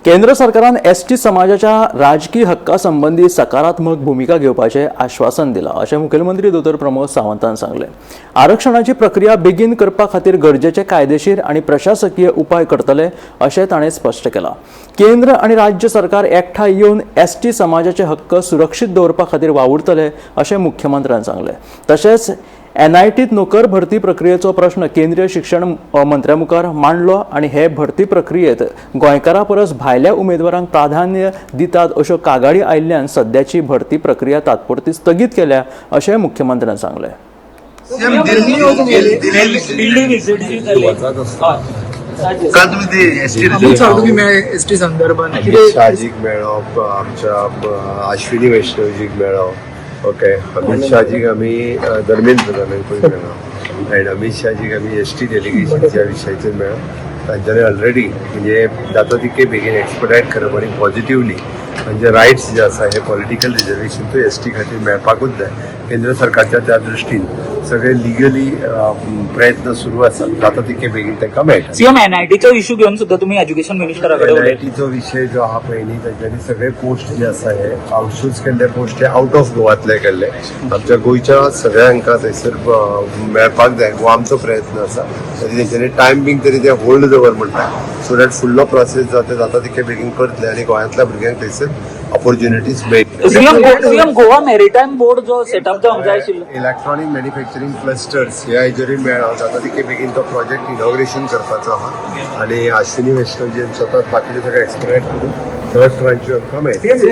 केंद्र सरकारान एसटी समाजाच्या राजकीय हक्का संबंधी सकारात्मक भूमिका घेवपाचे आश्वासन दिला अशें मुखेलमंत्री दोतोर प्रमोद सावंतान सांगले। आरक्षणाची प्रक्रिया बेगीन करपा खातीर गरजेचे कायदेशीर आनी प्रशासकीय उपाय करतले अशें ताणें स्पश्ट केलां। केंद्र आनी राज्य सरकार एकठांय येवन एसटी समाजाचे हक्क सुरक्षीत दवरपा खातीर वावुरतले अशें मुख्यमंत्र्यान सांगले। तशेंच एनआयटीत नोकर भरती प्रक्रियेचो प्रश्न केंद्रीय शिक्षण मंत्र्या मुखार मांडलो आनी हे भरती प्रक्रियेत गोंयकारां परस भायल्या उमेदवारांक प्राधान्य दितात अश्यो कागाळी आयिल्ल्यान सद्याची भरती प्रक्रिया तात्पुरती स्थगीत केल्या अशें मुख्यमंत्र्यान सांगलें। काल तुम्ही एसटी संदर्भात शाहजीक मेळप, आमच्या अश्विनी वैष्णवजीक मेळप, ओके, अमित शाहजीक आम्ही धर्मेंद्र प्रधानाक मेळप अँड अमित शाहजीक आम्ही एसटी डेलिगेशनच्या विशयाचेर मेळप। तांच्यानी ऑलरेडी म्हणजे जाता तितके बेगीन एक्सपर्टायट करप आनी पॉझिटिव्हली म्हणजे रायट्स जे आसा हे पॉलिटिकल रिजर्वेशन तो एसटी खातीर मेळपाकूच जाय। केंद्र सरकारच्या त्या दृश्टीन सगळे लिगली प्रयत्न सुरू आसात, जाता तितके बेगीन तांकां मेळटा। सीएम एनआयटीचो इश्यू घेवन सुद्धा तुम्ही एज्युकेशन मिनिस्टराकडे एनआयटीचो विषय जो आहा पळय न्ही, तांच्यांनी सगळे पोस्ट जे आसा हे आउटसोर्स केल्ले पोस्ट हे आउट ऑफ गोवातले केल्ले। आमच्या गोंयच्या सगळ्यांका थंयसर मेळपाक जाय हो आमचो प्रयत्न आसा। तरी तेंच्यांनी टायम बींग तरी ते होल्ड दवर म्हणटा, सो दॅट फुडलो प्रोसेस जाता तितके बेगीन करतले आनी गोंयांतल्या भुरग्यांक थंयसर ऑपॉर्च्युनिटीज मेळटल्यो। सीएम गोवा मॅरिटायम बोर्ड जो सेटअप जावंक जाय आशिल्लो, इलेक्ट्रॉनिक मॅन्युफॅक्चरींग क्लस्टर्स ह्या हेजेरूय मेळ्ळा, जाता तितके बेगीन तो प्रोजेक्ट इनॉग्रेशन करपाचो आहा आनी अश्विनी वैष्णवजी स्वताच बाकीचे सगळे एक्सपर्ट करून क्लस्टरांची आमकां मेळटली।